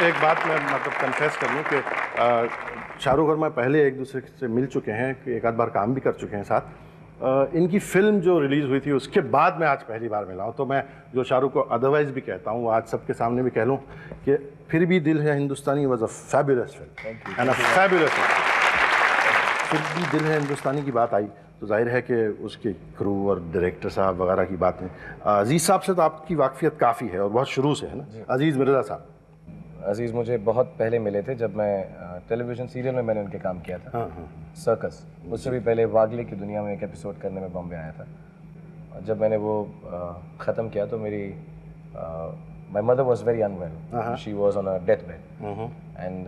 एक बात मैं मतलब कन्फेस कर लूँ कि शाहरुख और मैं पहले एक दूसरे से मिल चुके हैं, कि एक आध बार काम भी कर चुके हैं साथ। इनकी फिल्म जो रिलीज़ हुई थी उसके बाद मैं आज पहली बार मिला हूँ, तो मैं जो शाहरुख को अदरवाइज़ भी कहता हूँ, आज सबके सामने भी कह लूँ कि फिर Bhi Dil Hai Hindustani was a fabulous film and a fabulous film. Phir Bhi Dil Hai हिंदुस्तानी की बात आई तो जाहिर है कि उसके क्रू और डायरेक्टर साहब वगैरह की बातें। अजीज़ साहब से तो आपकी वाकफियत काफ़ी है और बहुत शुरू से है ना, अजीज़ मिर्ज़ा साहब। अजीज़ मुझे बहुत पहले मिले थे जब मैं टेलीविज़न सीरियल में मैंने उनके काम किया था, सर्कस। उससे भी पहले वागले की दुनिया में एक एपिसोड करने में बॉम्बे आया था। और जब मैंने वो ख़त्म किया तो मेरी my mother was very unwell, she was on a death bed and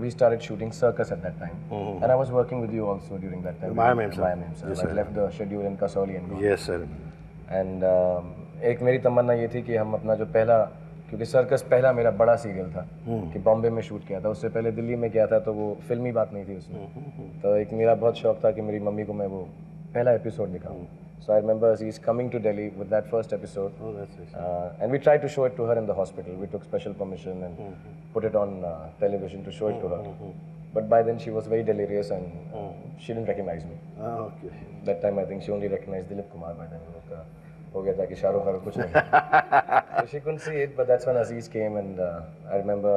we started shooting circus at that time, and I was working with you also during that time. My name, sir. Yes, I left the schedule in Kasauli and gone. Yes, sir. And एक मेरी तमन्ना ये थी कि हम अपना जो पहला, क्योंकि सर्कस पहला मेरा बड़ा सीरियल था कि बॉम्बे में शूट किया था, उससे पहले दिल्ली में किया था तो वो फिल्मी बात नहीं थी उसमें। तो एक मेरा बहुत शौक था कि मेरी मम्मी को मैं वो पहला एपिसोड दिखाऊं। So I remember Aziz coming to Delhi with that first episode. Oh, that's nice. And we tried to show it to her in the hospital. We took special permission and put it on television to show it to her. But by then she was very delirious and she didn't recognize me. Okay. That time I think she only recognized Dilip Kumar by then. हो गया था कि शाहरुख खान कुछ नहीं. So she couldn't see it, but that's when Aziz came and I remember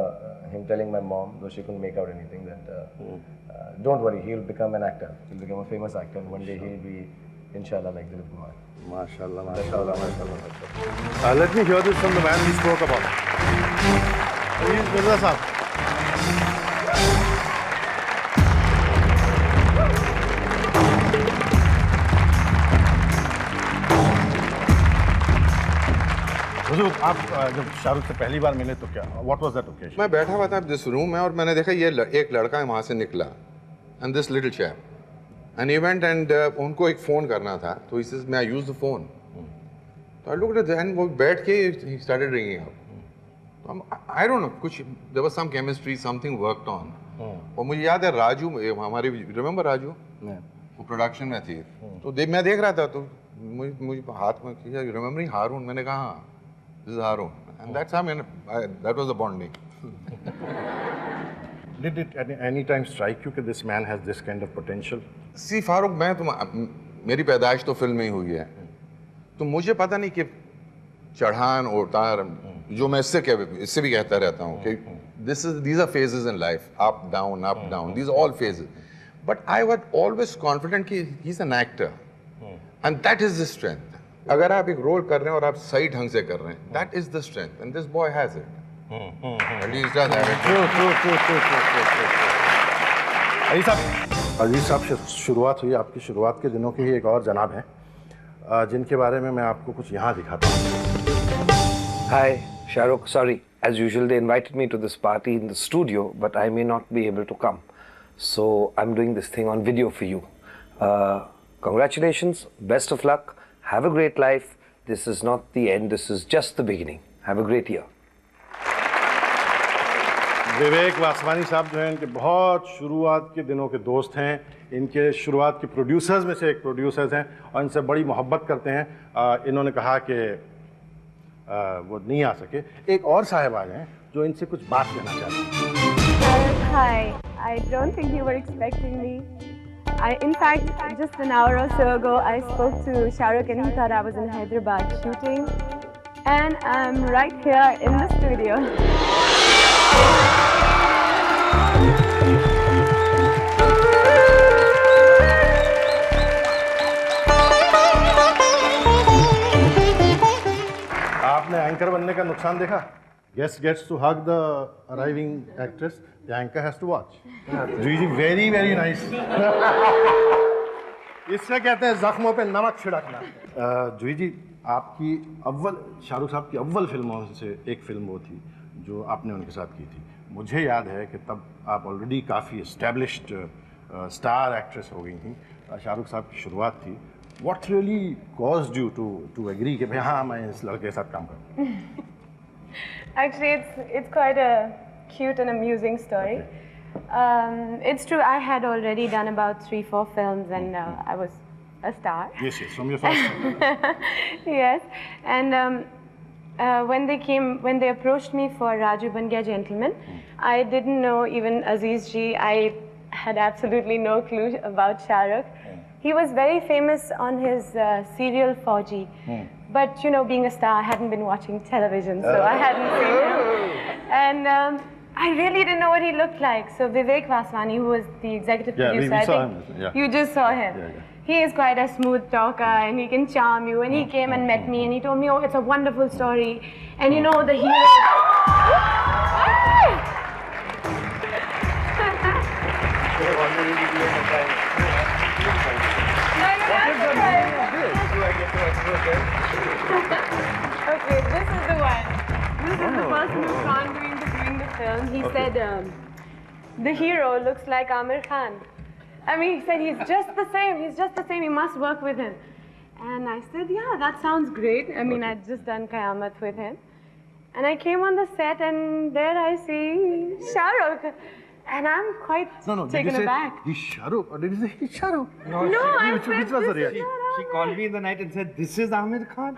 him telling my mom, though she couldn't make out anything, that don't worry, he'll become an actor. He'll become a famous actor and one day he'll be inshallah like Dilip Kumar. MashaAllah, MashaAllah, MashaAllah. Let me hear this from the man we spoke about. Aziz Mirza साहब. हुजूर, आप जब शाहरुख से पहली बार मिले तो क्या, what was that occasion? मैं बैठा हुआ था दिस रूम में और मैंने देखा ये एक लड़का है वहाँ से निकला, and this little chap, and he went and उनको एक फ़ोन करना था तो he says may I use the phone, तो आई लुक्ड एट एंड वो बैठ के ही स्टार्टेड रिंगिंग अप, तो आई डोंट नो, कुछ there was some chemistry, something worked on. और मुझे याद है राजू, हमारे रिमेंबर राजू, वो प्रोडक्शन में थी, तो मैं देख रहा था तो मुझे हाथ में किया, रिमेंबरिंग हारून, मैंने कहा हाँ this is Harun, and that's how that was the bonding. Did it at any time strike you that this man has this kind of potential? See Farooq, मेरी पैदाइश तो फिल्म में ही हुई है, तो मुझे पता नहीं कि चढ़ान और उतार, जो मैं इससे भी कहता रहता हूँ कि these are phases in life, up down, these are all phases, but I was always confident कि he's an actor, and that is the strength. अगर आप एक रोल कर रहे हैं और आप सही ढंग से कर रहे हैं, that is the strength, and this boy has it. At least does have it. अजीज साहब से शुरुआत हुई, आपकी शुरुआत के दिनों के ही एक और जनाब हैं जिनके बारे में मैं आपको कुछ यहाँ दिखाता हूँ. Hi, Shahrukh. Sorry, as usual they invited me to this party in the studio, but I may not be able to come. So I'm doing this thing on video for you. Congratulations, best of luck. Have a great life. This is not the end. This is just the beginning. Have a great year. विवेक वासवानी साहब जो हैं, इनके बहुत शुरुआत के दिनों के दोस्त हैं, इनके शुरुआत के प्रोड्यूसर्स में से एक प्रोड्यूसर्स हैं और इनसे बड़ी मोहब्बत करते हैं. इन्होंने कहा कि वो नहीं आ सके. एक और साहब आ हैं जो इनसे कुछ बात करना चाहते हैं. Hi, I don't think you were expecting me. In fact, just an hour or so ago, I spoke to Shahrukh and he thought I was in Hyderabad shooting, and I'm right here in the studio. आपने anchor बनने का नुकसान देखा? Guest gets to hug the arriving actress. The anchor has to watch. Ji very very nice. इससे कहते हैं जख्मों पे नमक छिड़कना. जूही जी, आपकी शाहरुख साहब की अव्वल फिल्मों से एक फिल्म वो थी जो आपने उनके साथ की थी. मुझे याद है कि तब आप ऑलरेडी काफ़ी एस्टेब्लिश्ड स्टार एक्ट्रेस हो गई थी. शाहरुख साहब की शुरुआत थी. What really caused you to agree कि भाई हाँ मैं इस लड़के के साथ काम करूँ? Actually, it's quite a cute and amusing story. Okay. It's true, I had already done about 3-4 films and I was a star. Yes, from your first film. Yes, and when they approached me for Raju Ban Gaya Gentleman, I didn't know even Aziz ji. I had absolutely no clue about Shah Rukh. He was very famous on his serial Fauji. But you know, being a star, I hadn't been watching television, so I hadn't seen him. And I really didn't know what he looked like. So Vivek Vaswani, who was the executive producer, we I saw think him. Yeah. you just saw him. He is quite a smooth talker, and he can charm you. And he came and met me, and he told me, "Oh, it's a wonderful story." And you know, the hero. Okay, this is the one. This is the person who's on doing the film. He said, the hero looks like Amir Khan. I mean, he said, he's just the same. He's just the same. You must work with him. And I said, yeah, that sounds great. I mean, I'd just done Qayamat with him. And I came on the set, and there I see Shah Rukh. And I'm quite taken aback. He's Shah Rukh, or did you say he's Shah Rukh? No, I said, which was the reaction? She called me in the night and said, "This is Amir Khan."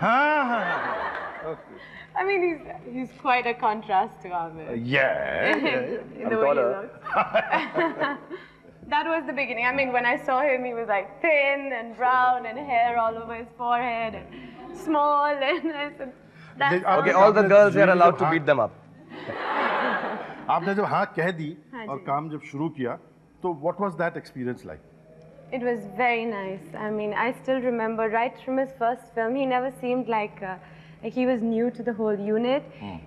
I mean, he's quite a contrast to Amir. Yeah. In the way he looks. That was the beginning. I mean, when I saw him, he was like thin and brown and hair all over his forehead and small. And I said, that's Okay, all the girls are allowed to beat them up. आपने जब हाँ कह दी और काम जब शुरू किया, तो what was that experience like? It was very nice. I mean, I still remember right from his first film, he never seemed like he was new to the whole unit.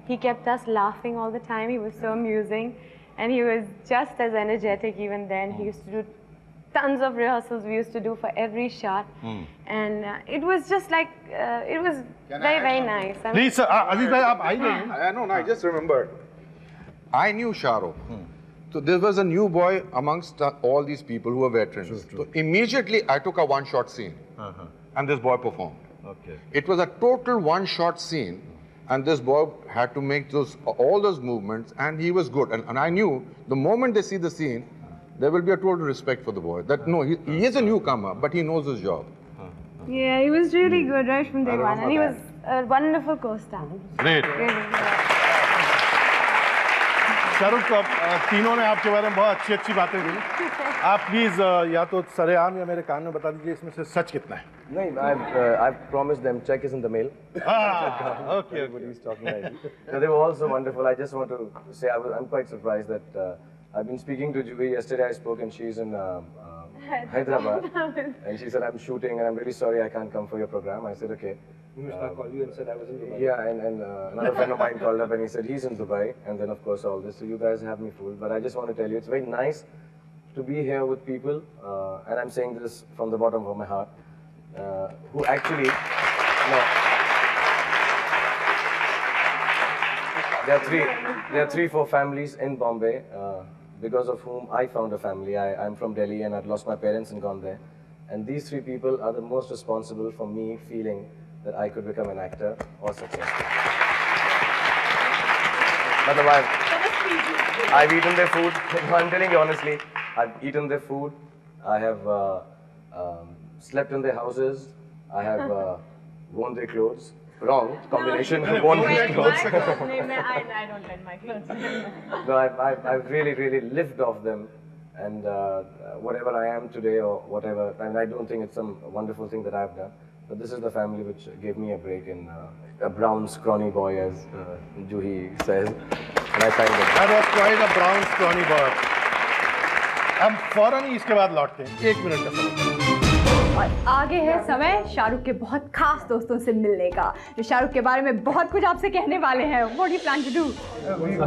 He kept us laughing all the time. He was so amusing. And he was just as energetic even then. He used to do tons of rehearsals we used to do for every shot. And it was just like, it was very, very nice. I mean, Please, sir, Aziz bhai, आप आई नहीं? No, I just remembered. I knew Shah Rukh. So there was a new boy amongst all these people who were veterans. So immediately I took a one-shot scene. And this boy performed. Okay. It was a total one-shot scene. And this boy had to make all those movements, and he was good. And I knew the moment they see the scene, there will be a total respect for the boy. That no, he is a newcomer, but he knows his job. yeah, he was really good right from day one. And he was a wonderful co-star. Great. Really. Shahrukh, तीनों ने आपके बारे में बहुत अच्छी बातें की. आप प्लीज या तो सरेआम या मेरे कान में बता दीजिए इसमें से सच कितना है. No, I've promised them check is in the mail. Okay. Everybody's talking like this. So they were also wonderful. I just want to say I'm quite surprised that I've been speaking to Juhi. Yesterday I spoke and she's in Hyderabad. And she said, I'm shooting and I'm really sorry I can't come for your program. I said, okay. I called you and said I was in Dubai. Yeah, and another friend of mine called up and he said he's in Dubai. And then of course all this. So you guys have me fooled. But I just want to tell you, it's very nice to be here with people. And I'm saying this from the bottom of my heart. Who actually, there are three, four families in Bombay because of whom I found a family. I'm from Delhi and I'd lost my parents and gone there. And these three people are the most responsible for me feeling that I could become an actor or successful. But I've eaten their food. No, I'm telling you honestly, I've eaten their food. I have slept in their houses. I have worn their clothes. Wrong combination. Worn their clothes. I don't lend my clothes. No, I've really, really lived off them. And whatever I am today or whatever, and I don't think it's some wonderful thing that I've done. But this is the family which gave me a break in a brown, scrawny boy, as Juhi says. And I thank them. That was quite a brown, scrawny boy. हम फौरन ही इसके बाद लौटते हैं. 1 minute का समय. और आगे है समय शाहरुख के बहुत खास दोस्तों से मिलने का, जो शाहरुख के बारे में बहुत कुछ आपसे कहने वाले हैं. What do you plan to do?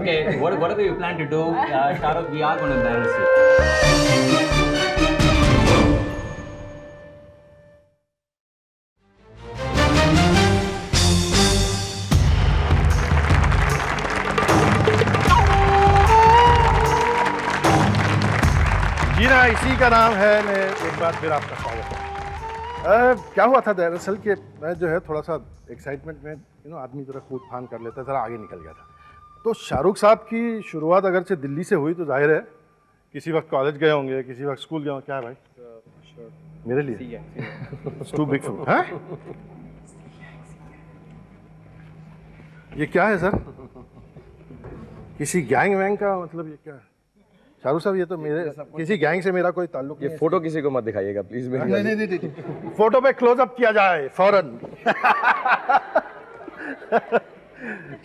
Okay, whatever you plan to do, Shahrukh, we are going to embarrass you. जी ना, इसी का नाम है. मैं एक बार फिर आपका स्वागत है. क्या हुआ था दरअसल कि मैं जो है थोड़ा सा एक्साइटमेंट में आदमी जरा कूद फान कर लेता, जरा आगे निकल गया था. तो शाहरुख साहब की शुरुआत अगरचे दिल्ली से हुई, तो जाहिर है किसी वक्त कॉलेज गए होंगे, किसी वक्त स्कूल गए होंगे. क्या है भाई? मेरे लिए टू बिग फॉर. ये क्या है सर? किसी गैंग वैंग का मतलब ये क्या है? शाहरुख साहब ये तो मेरे किसी गैंग से मेरा कोई ताल्लुक ये फोटो किसी को मत दिखाइएगा प्लीज। नहीं नहीं नहीं नहीं फोटो पे क्लोजअप किया जाए फौरन।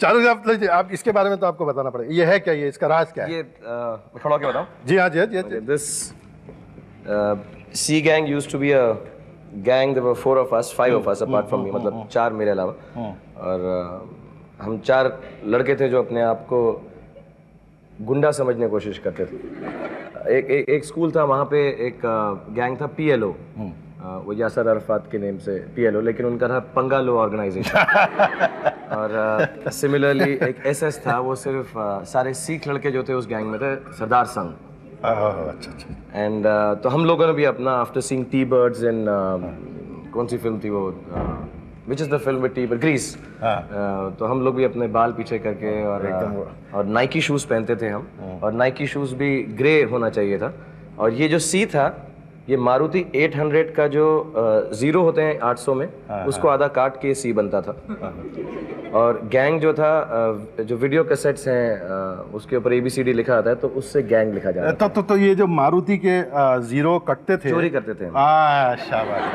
शाहरुख साहब आप इसके बारे में तो आपको बताना पड़ेगा, ये है क्या, ये इसका राज क्या है? ये मैं खड़ा होके बताऊं? जी हाँ जी हाँ। This C gang used to be a gang. There were 4 of us, 5 of us apart from me, मतलब 4 मेरे अलावा। और हम 4 लड़के थे जो अपने आप को गुंडा समझने की कोशिश करते थे। एक स्कूल था, वहाँ पे एक गैंग था PLO, वो यासर अरफात के नेम से PLO, लेकिन उनका था पंगालो ऑर्गेनाइजेशन। और सिमिलरली एक SS था, वो सिर्फ सारे सिख लड़के जो थे उस गैंग में थे, सरदार संघ। अच्छा। एंड तो हम लोगों ने भी अपना after seeing T birds in कौन सी फिल्म थी वो, which is the film with T bird, Grease. तो हम लोग भी अपने बाल पीछे करके और नाइकी शूज़ पहनते थे हम, और नाइकी शूज़ भी ग्रे होना चाहिए था। और ये जो सी था, ये मारुति 800 का जो 0 होते हैं 800 में, उसको आधा काट के सी बनता था। और गैंग जो था, जो वीडियो कैसेट्स हैं उसके ऊपर ABCD लिखा आता है, तो उससे गैंग लिखा जाता तो ये जो मारुति के 0 कटते थे, चोरी करते थे। शाबाश।